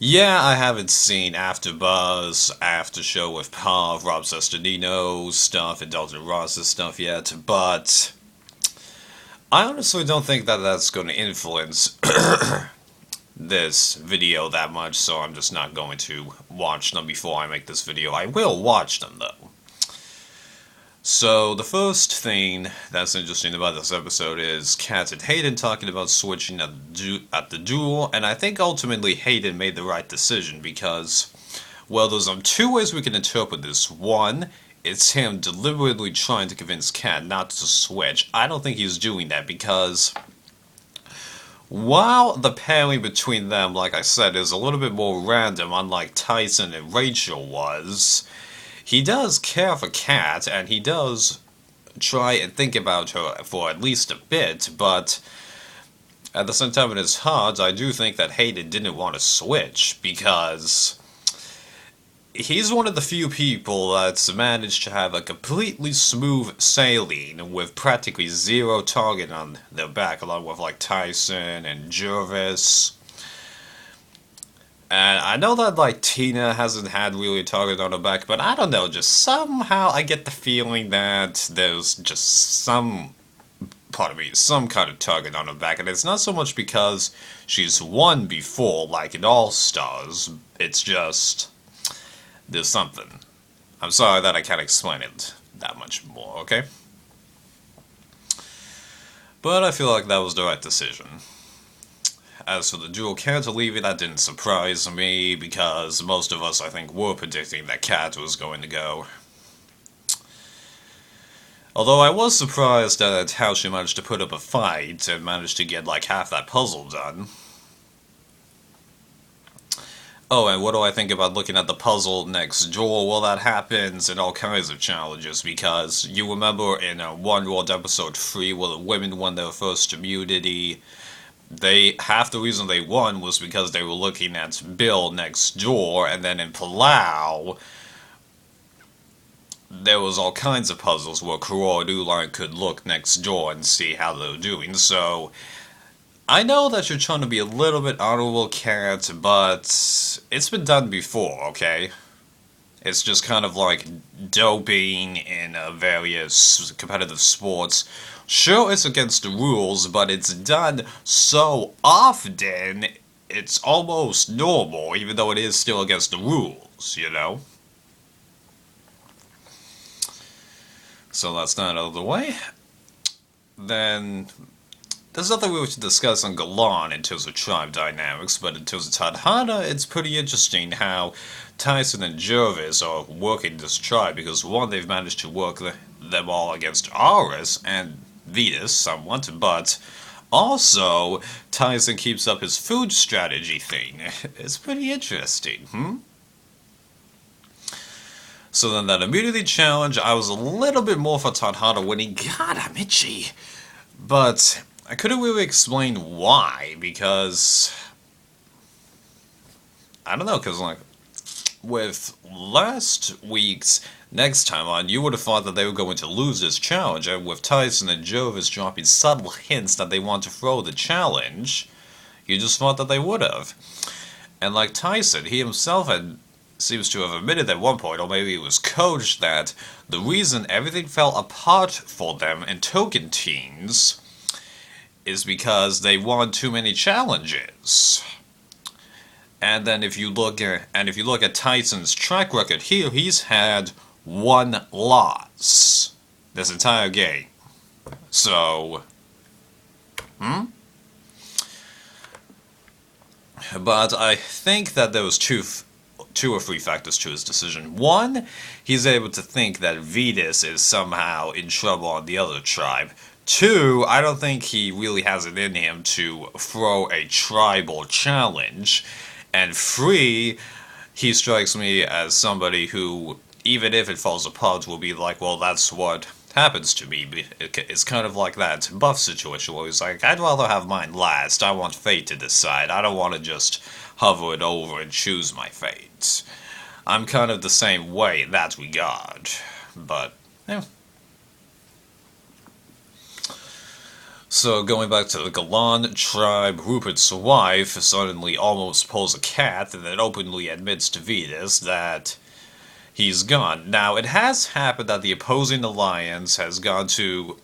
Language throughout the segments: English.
Yeah, I haven't seen After Buzz, After Show with Pav, Rob Sesternino's stuff, and Dalton Ross's stuff yet, but I honestly don't think that that's going to influence this video that much, so I'm just not going to watch them before I make this video. I will watch them though. So, the first thing that's interesting about this episode is Kat and Hayden talking about switching at the duel, and I think ultimately Hayden made the right decision because, well, there's two ways we can interpret this. One, it's him deliberately trying to convince Kat not to switch. I don't think he's doing that because while the pairing between them, like I said, is a little bit more random, unlike Tyson and Rachel was, he does care for Kat, and he does try and think about her for at least a bit, but at the same time in his heart, I do think that Hayden didn't want to switch, because he's one of the few people that's managed to have a completely smooth sailing with practically zero target on their back, along with like Tyson and Jervis. And I know that like Tina hasn't had really a target on her back, but I don't know, just somehow I get the feeling that there's just part of me, some kind of target on her back, and it's not so much because she's won before, like in All Stars, it's just, there's something. I'm sorry that I can't explain it that much more, okay? But I feel like that was the right decision. As for the dual character leaving, that didn't surprise me because most of us, I think, were predicting that Kat was going to go. Although I was surprised at how she managed to put up a fight and managed to get like half that puzzle done. Oh, and what do I think about looking at the puzzle next door? Well, that happens in all kinds of challenges because you remember in One World Episode 3 where the women won their first immunity, they half the reason they won was because they were looking at Bill next door, and then in Palau, there was all kinds of puzzles where Karora and Uline could look next door and see how they were doing. So I know that you're trying to be a little bit honorable, Kat, but it's been done before, okay? It's just kind of like doping in various competitive sports. Sure, it's against the rules, but it's done so often, it's almost normal, even though it is still against the rules, you know? So that's that out of the way. Then there's nothing we should discuss on Galan in terms of tribe dynamics, but in terms of Tadhana, it's pretty interesting how Tyson and Jervis are working this tribe because one, they've managed to work them all against Aris and Vetus somewhat, but also Tyson keeps up his food strategy thing. It's pretty interesting, hmm? So then that immunity challenge, I was a little bit more for Tadhana winning. God, I'm itchy. But I couldn't really explain why, because I don't know, because like with last week's next time on, you would have thought that they were going to lose this challenge, and with Tyson and Jervis dropping subtle hints that they want to throw the challenge, you just thought that they would have. And like Tyson, he himself had seems to have admitted at one point, or maybe it was coached, that the reason everything fell apart for them in Token Teens is because they won too many challenges. And then if you look at Tyson's track record here, he's had one loss this entire game. So, but I think that there was two or three factors to his decision. One, he's able to think that Vetus is somehow in trouble on the other tribe. Two, I don't think he really has it in him to throw a tribal challenge. And three, he strikes me as somebody who, even if it falls apart, will be like, well, that's what happens to me. It's kind of like that Buff situation where he's like, I'd rather have mine last. I want fate to decide. I don't want to just hover it over and choose my fate. I'm kind of the same way in that regard. But, yeah. So going back to the Galan tribe, Rupert's wife suddenly almost pulls a cat and then openly admits to Vetus that he's gone. Now, it has happened that the opposing alliance has gone to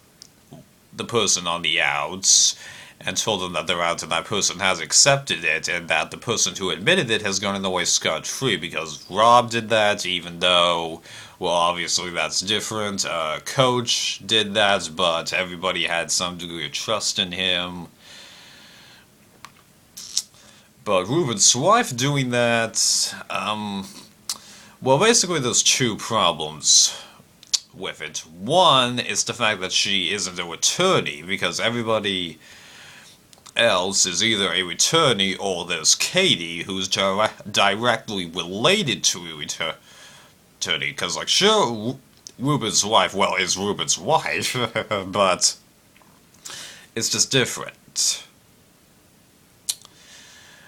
the person on the outs and told them that they're out, and that person has accepted it, and that the person who admitted it has gone away scot-free because Rob did that, even though, well, obviously that's different. Coach did that, but everybody had some degree of trust in him. But Ruben's wife doing that, well, basically there's two problems with it. One is the fact that she isn't a returnee, because everybody else is either a returnee or there's Katie, who's directly related to a returnee. Because, like, sure, Ruben's wife, well, is Ruben's wife, but it's just different.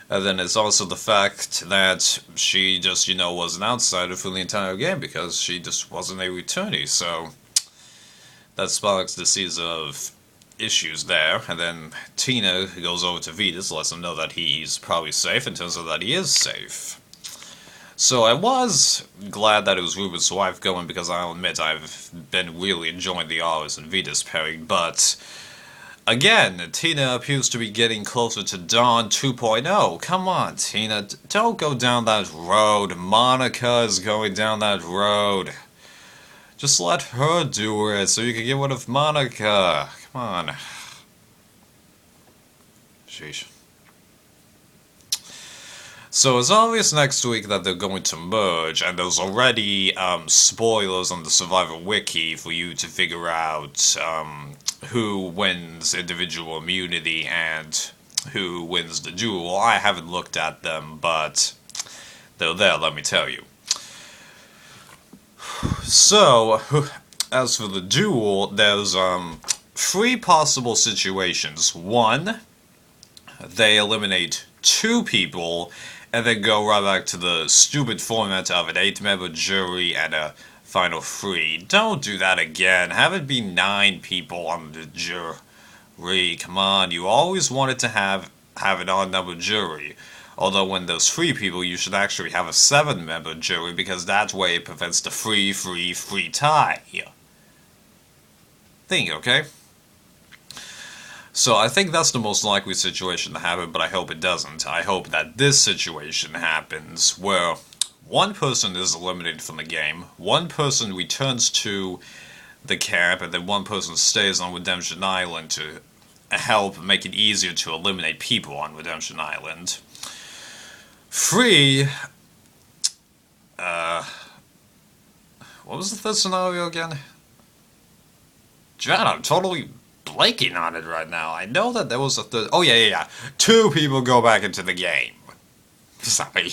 And then it's also the fact that she just, was an outsider for the entire game because she just wasn't a returnee, so that sparks the seeds of issues there. And then Tina goes over to Vetus, lets him know that he's probably safe, and turns out that he is safe. So I was glad that it was Ruben's wife going, because I'll admit I've been really enjoying the Aris and Vetus pairing, but again, Tina appears to be getting closer to Dawn 2.0. Come on, Tina, don't go down that road. Monica is going down that road. Just let her do it so you can get rid of Monica. Come on. Sheesh. So it's obvious next week that they're going to merge, and there's already spoilers on the Survivor Wiki for you to figure out who wins individual immunity and who wins the duel. I haven't looked at them, but they're there, let me tell you. So, as for the duel, there's three possible situations. One, they eliminate two people and then go right back to the stupid format of an 8-member jury and a final 3. Don't do that again. Have it be 9 people on the jury. Come on, you always wanted to have an odd-number jury. Although when there's 3 people, you should actually have a 7-member jury, because that way it prevents the free tie thing, okay? So I think that's the most likely situation to happen, but I hope it doesn't. I hope that this situation happens where one person is eliminated from the game, one person returns to the camp, and then one person stays on Redemption Island to help make it easier to eliminate people on Redemption Island. 3, what was the third scenario again? John, I'm totally blanking on it right now. I know that there was a third. Oh, yeah. 2 people go back into the game. Sorry.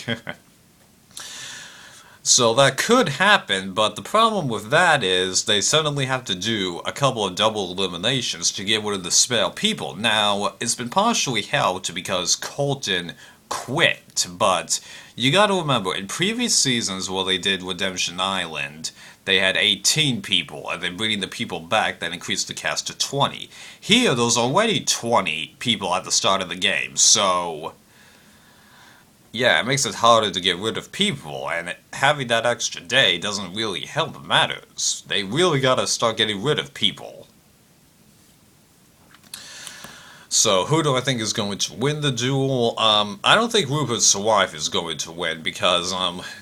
So that could happen, but the problem with that is they suddenly have to do a couple of double eliminations to get rid of the spare people. Now, it's been partially helped because Colton quit, but you gotta remember, in previous seasons where they did Redemption Island, they had 18 people, and then bringing the people back, that increased the cast to 20. Here, there's already 20 people at the start of the game, so yeah, it makes it harder to get rid of people, and having that extra day doesn't really help matters. They really gotta start getting rid of people. So, who do I think is going to win the duel? I don't think Rupert's wife is going to win, because,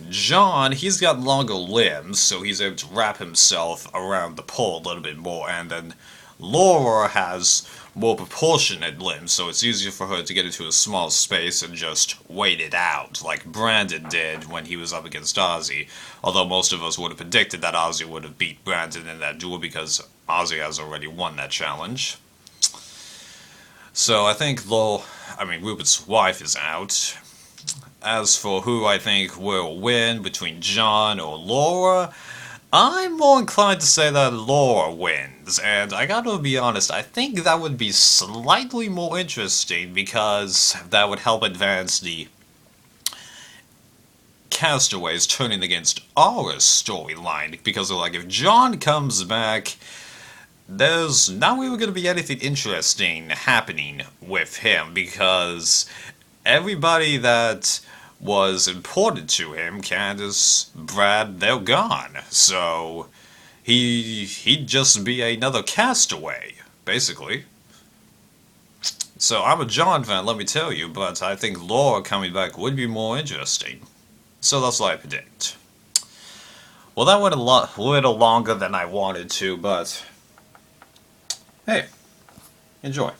John, he's got longer limbs, so he's able to wrap himself around the pole a little bit more, and then Laura has more proportionate limbs, so it's easier for her to get into a small space and just wait it out, like Brandon did when he was up against Ozzy. Although most of us would have predicted that Ozzy would have beat Brandon in that duel, because Ozzy has already won that challenge. So I think Rupert's wife is out. As for who I think will win between John or Laura, I'm more inclined to say that Laura wins, and I gotta be honest, I think that would be slightly more interesting, because that would help advance the Castaways turning against Aura's storyline, because if John comes back, there's not really going to be anything interesting happening with him because everybody that was important to him, Candace, Brad, they're gone. So he'd just be another castaway, basically. So I'm a John fan, let me tell you, but I think Laura coming back would be more interesting. So that's what I predict. Well, that went a little longer than I wanted to, but hey, enjoy.